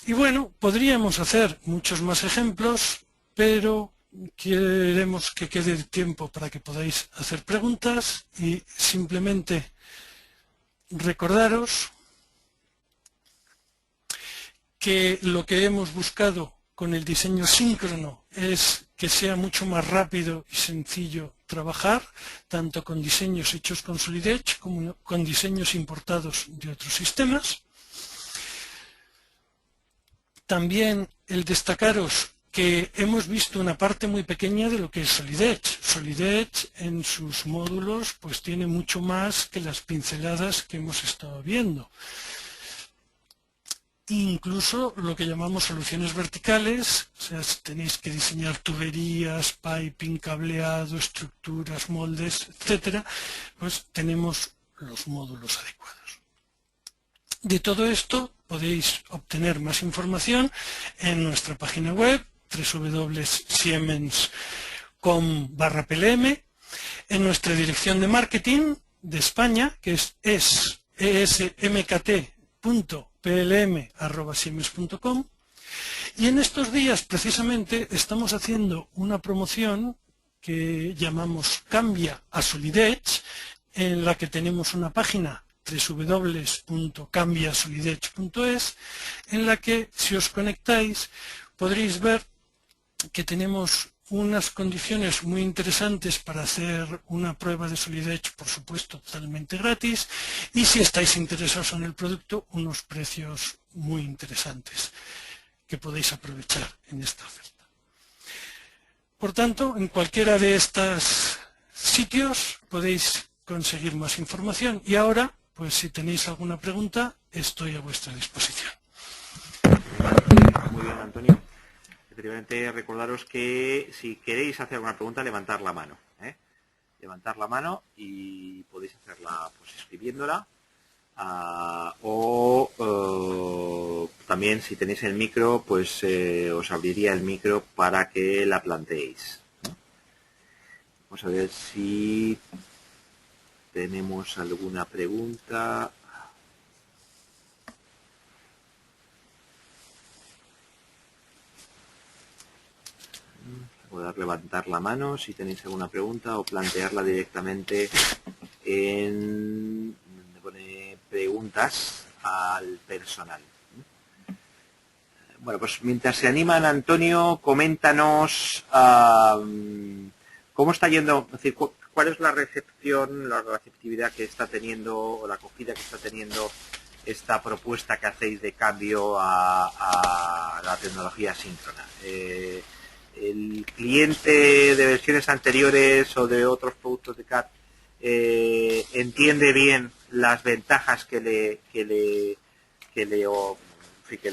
Y bueno, podríamos hacer muchos más ejemplos, pero queremos que quede tiempo para que podáis hacer preguntas y simplemente recordaros que lo que hemos buscado con el diseño síncrono es que sea mucho más rápido y sencillo trabajar, tanto con diseños hechos con Solid Edge como con diseños importados de otros sistemas. También el destacaros que hemos visto una parte muy pequeña de lo que es Solid Edge. Solid Edge en sus módulos pues tiene mucho más que las pinceladas que hemos estado viendo. Incluso lo que llamamos soluciones verticales, o sea, si tenéis que diseñar tuberías, piping, cableado, estructuras, moldes, etcétera, pues tenemos los módulos adecuados. De todo esto podéis obtener más información en nuestra página web www.siemens.com/plm, en nuestra dirección de marketing de España, que es esmkt.plm@siemens.com, y en estos días precisamente estamos haciendo una promoción que llamamos Cambia a Solid Edge, en la que tenemos una página www.cambiasolidedge.es, en la que si os conectáis podréis ver que tenemos unas condiciones muy interesantes para hacer una prueba de Solid Edge, por supuesto totalmente gratis, y si estáis interesados en el producto, unos precios muy interesantes que podéis aprovechar en esta oferta. Por tanto, en cualquiera de estos sitios podéis conseguir más información, y ahora, pues si tenéis alguna pregunta, estoy a vuestra disposición. Muy bien, Antonio. Efectivamente, recordaros que si queréis hacer alguna pregunta, levantar la mano. Levantar la mano y podéis hacerla pues escribiéndola. También si tenéis el micro, pues os abriría el micro para que la planteéis. Vamos a ver si tenemos alguna pregunta. Poder levantar la mano si tenéis alguna pregunta o plantearla directamente en donde pone preguntas al personal. Bueno, pues mientras se animan, Antonio, coméntanos cómo está yendo, es decir, cuál es la recepción, la receptividad que está teniendo o la acogida que está teniendo esta propuesta que hacéis de cambio a la tecnología síncrona. El cliente de versiones anteriores o de otros productos de CAD entiende bien las ventajas que le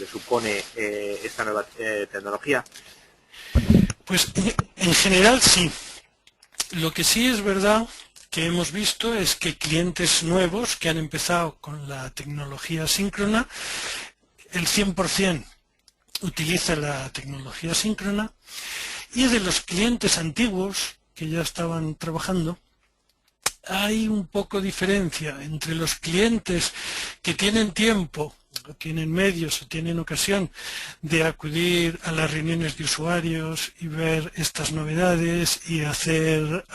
supone esta nueva tecnología. Pues en general sí. Lo que sí es verdad que hemos visto es que clientes nuevos que han empezado con la tecnología síncrona, el 100% utiliza la tecnología síncrona, y de los clientes antiguos que ya estaban trabajando, hay un poco de diferencia entre los clientes que tienen tiempo, o tienen medios, o tienen ocasión de acudir a las reuniones de usuarios y ver estas novedades y hacer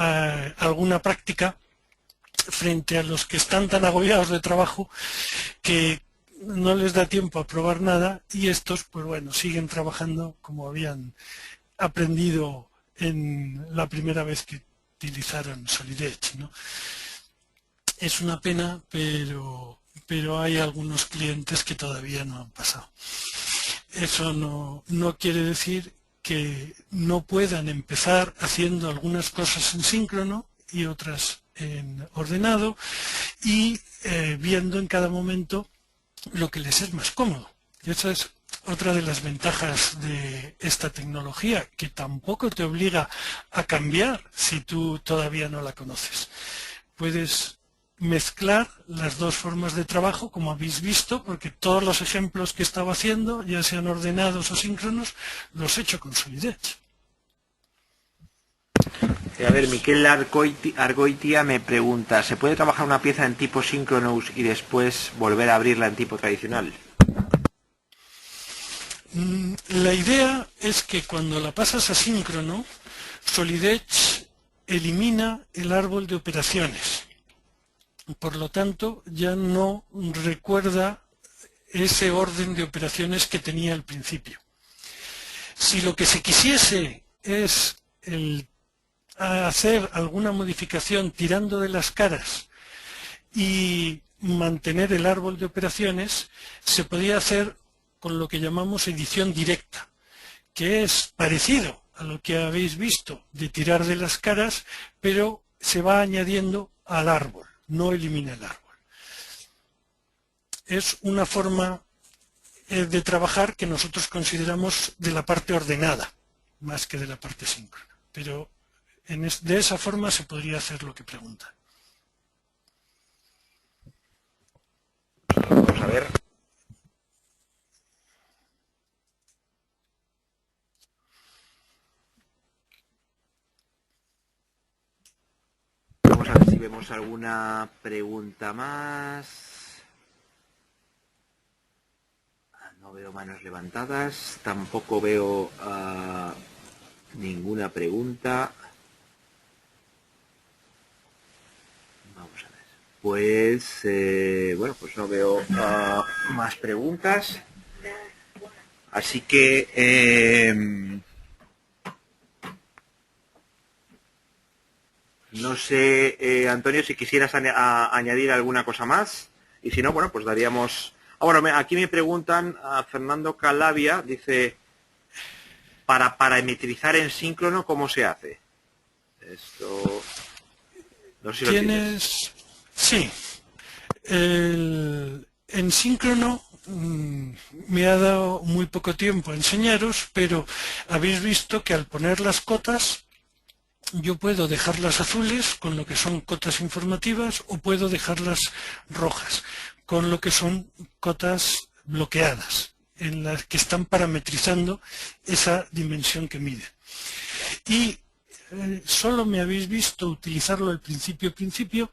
alguna práctica, frente a los que están tan agobiados de trabajo que no les da tiempo a probar nada, y estos, pues bueno, siguen trabajando como habían aprendido en la primera vez que utilizaron Solid Edge, ¿no? Es una pena, pero hay algunos clientes que todavía no han pasado. Eso no quiere decir que no puedan empezar haciendo algunas cosas en síncrono y otras en ordenado, y viendo en cada momento lo que les es más cómodo. Y esa es otra de las ventajas de esta tecnología, que tampoco te obliga a cambiar si tú todavía no la conoces. Puedes mezclar las dos formas de trabajo, como habéis visto, porque todos los ejemplos que estaba haciendo, ya sean ordenados o síncronos, los he hecho con Solid Edge. A ver, Miquel Argoitia me pregunta, ¿se puede trabajar una pieza en tipo Synchronous y después volver a abrirla en tipo tradicional? La idea es que cuando la pasas a síncrono, Solid Edge elimina el árbol de operaciones. Por lo tanto, ya no recuerda ese orden de operaciones que tenía al principio. Si lo que se quisiese es hacer alguna modificación tirando de las caras y mantener el árbol de operaciones, se podía hacer con lo que llamamos edición directa, que es parecido a lo que habéis visto de tirar de las caras, pero se va añadiendo al árbol, no elimina el árbol. Es una forma de trabajar que nosotros consideramos de la parte ordenada, más que de la parte síncrona. Pero de esa forma se podría hacer lo que pregunta. Vamos a ver. Vamos a ver si vemos alguna pregunta más. No veo manos levantadas, tampoco veo ninguna pregunta. Vamos a ver. Pues, bueno, pues no veo más preguntas. Así que, no sé, Antonio, si quisieras añadir alguna cosa más. Y si no, bueno, pues daríamos... bueno, aquí me preguntan, a Fernando Calavia, dice, para parametrizar en síncrono, ¿cómo se hace? Esto... No sé si lo tienes. Sí. En síncrono me ha dado muy poco tiempo a enseñaros, pero habéis visto que al poner las cotas, yo puedo dejarlas azules, con lo que son cotas informativas, o puedo dejarlas rojas, con lo que son cotas bloqueadas, en las que están parametrizando esa dimensión que mide. Y solo me habéis visto utilizarlo al principio.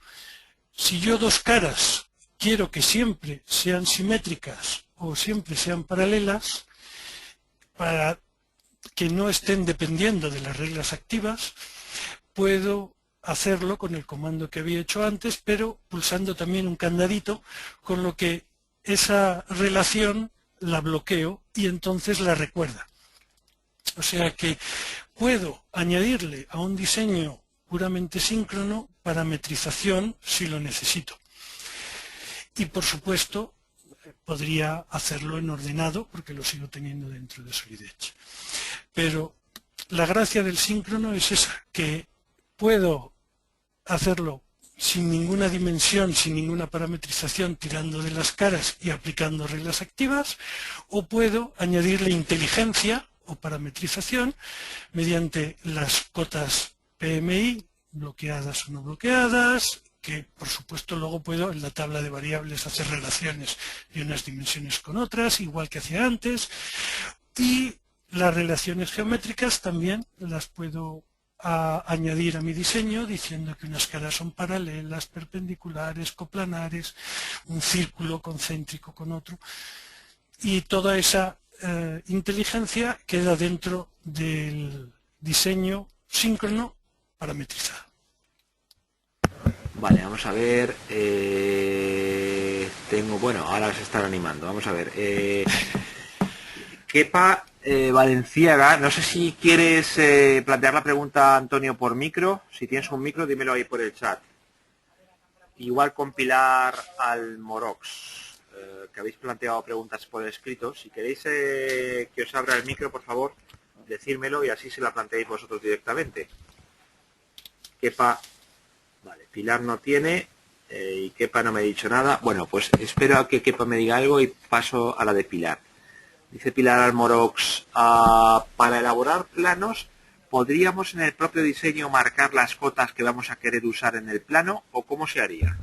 Si yo dos caras quiero que siempre sean simétricas o siempre sean paralelas, para que no estén dependiendo de las reglas activas, puedo hacerlo con el comando que había hecho antes, pero pulsando también un candadito, con lo que esa relación la bloqueo y entonces la recuerda. O sea que puedo añadirle a un diseño puramente síncrono parametrización si lo necesito. Y por supuesto podría hacerlo en ordenado porque lo sigo teniendo dentro de Solid Edge. Pero la gracia del síncrono es esa, que puedo hacerlo sin ninguna dimensión, sin ninguna parametrización, tirando de las caras y aplicando reglas activas, o puedo añadirle inteligencia o parametrización mediante las cotas PMI, bloqueadas o no bloqueadas, que por supuesto luego puedo en la tabla de variables hacer relaciones de unas dimensiones con otras, igual que hacía antes, y las relaciones geométricas también las puedo añadir a mi diseño diciendo que unas caras son paralelas, perpendiculares, coplanares, un círculo concéntrico con otro, y toda esa inteligencia queda dentro del diseño síncrono parametrizado. Vale, vamos a ver. Bueno, ahora se están animando. Vamos a ver. Kepa Valenciaga, no sé si quieres plantear la pregunta, Antonio, por micro. Si tienes un micro, dímelo ahí por el chat. Igual con Pilar Almorox, que habéis planteado preguntas por escrito. Si queréis que os abra el micro, por favor, decírmelo y así se la planteáis vosotros directamente. Kepa, vale, Pilar no tiene y Kepa no me ha dicho nada. Bueno, pues espero a que Kepa me diga algo y paso a la de Pilar. Dice Pilar Almorox, para elaborar planos, ¿podríamos en el propio diseño marcar las cotas que vamos a querer usar en el plano o cómo se haría?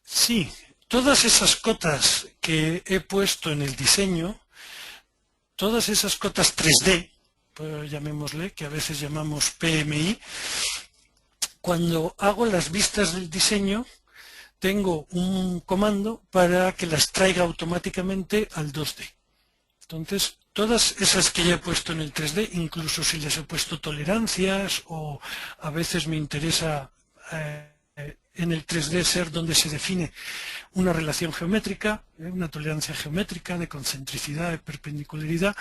Sí, todas esas cotas que he puesto en el diseño, todas esas cotas 3D, pues llamémosle, que a veces llamamos PMI, cuando hago las vistas del diseño, tengo un comando para que las traiga automáticamente al 2D. Entonces, todas esas que ya he puesto en el 3D, incluso si les he puesto tolerancias o a veces me interesa en el 3D ser donde se define una relación geométrica, una tolerancia geométrica de concentricidad, de perpendicularidad.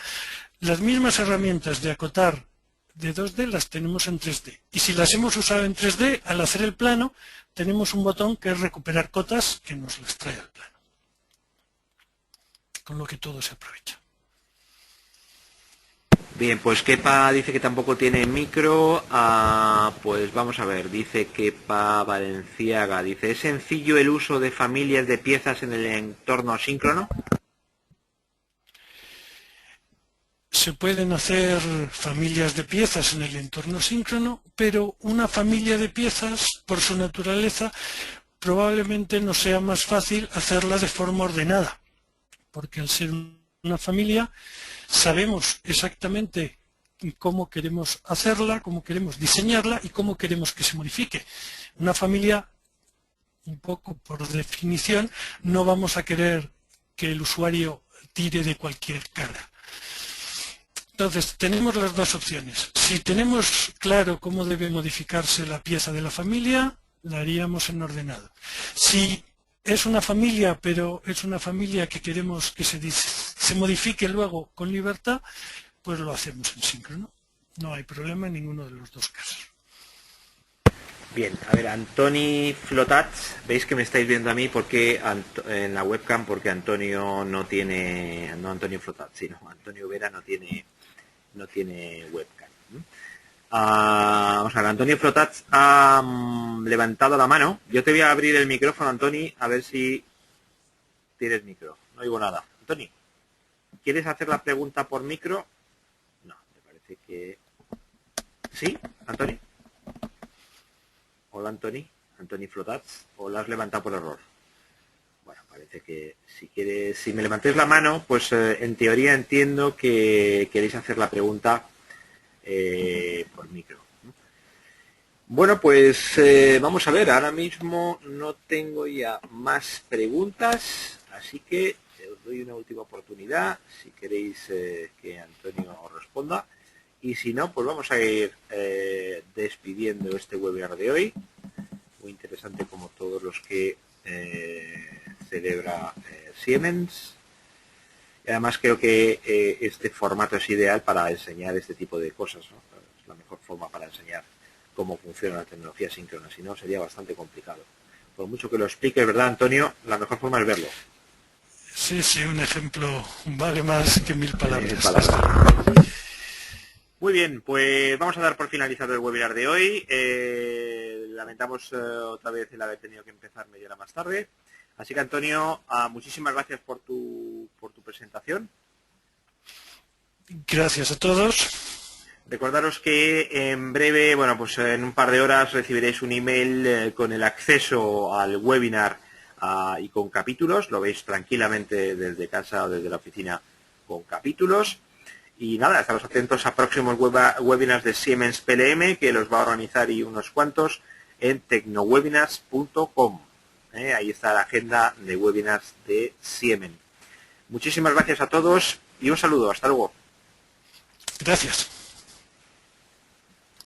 Las mismas herramientas de acotar de 2D las tenemos en 3D. Y si las hemos usado en 3D, al hacer el plano, tenemos un botón que es recuperar cotas que nos las trae al plano. Con lo que todo se aprovecha. Bien, pues Kepa dice que tampoco tiene micro. Pues vamos a ver, dice Kepa Valenciaga, dice, ¿es sencillo el uso de familias de piezas en el entorno asíncrono? Se pueden hacer familias de piezas en el entorno síncrono, pero una familia de piezas, por su naturaleza, probablemente no sea más fácil hacerla de forma ordenada, porque al ser una familia sabemos exactamente cómo queremos hacerla, cómo queremos diseñarla y cómo queremos que se modifique. Una familia, un poco por definición, no vamos a querer que el usuario tire de cualquier cara. Entonces, tenemos las dos opciones. Si tenemos claro cómo debe modificarse la pieza de la familia, la haríamos en ordenado. Si es una familia, pero es una familia que queremos que se modifique luego con libertad, pues lo hacemos en síncrono. No hay problema en ninguno de los dos casos. Bien, a ver, Antoni Flotats, veis que me estáis viendo a mí porque en la webcam, porque Antonio no tiene, no Antonio Flotats, sino Antonio Vera no tiene webcam. Vamos a ver, Antonio Flotats ha levantado la mano. Yo te voy a abrir el micrófono, Antoni, a ver si tienes micro. No oigo nada. Antoni, ¿quieres hacer la pregunta por micro? No, me parece que... ¿Sí, Antoni? Hola, Antoni. Antoni Flotats. ¿O la has levantado por error? Bueno, parece que si me levantéis la mano, pues en teoría entiendo que queréis hacer la pregunta por micro. Bueno, pues vamos a ver, ahora mismo no tengo ya más preguntas, así que os doy una última oportunidad, si queréis que Antonio os responda, y si no, pues vamos a ir despidiendo este webinar de hoy, muy interesante como todos los que celebra Siemens. Y además creo que este formato es ideal para enseñar este tipo de cosas, ¿no? Es la mejor forma para enseñar cómo funciona la tecnología síncrona, si no sería bastante complicado. Por mucho que lo explique, ¿verdad, Antonio? La mejor forma es verlo. Sí, sí, un ejemplo vale más que 1000 palabras. Muy bien, pues vamos a dar por finalizado el webinar de hoy. Lamentamos otra vez el haber tenido que empezar media hora más tarde. Así que, Antonio, muchísimas gracias por tu presentación. Gracias a todos. Recordaros que en breve, bueno, pues en un par de horas recibiréis un email con el acceso al webinar y con capítulos. Lo veis tranquilamente desde casa o desde la oficina con capítulos. Y nada, estamos atentos a próximos webinars de Siemens PLM, que los va a organizar y unos cuantos en tecnowebinars.com. Ahí está la agenda de webinars de Siemens. Muchísimas gracias a todos y un saludo. Hasta luego. Gracias.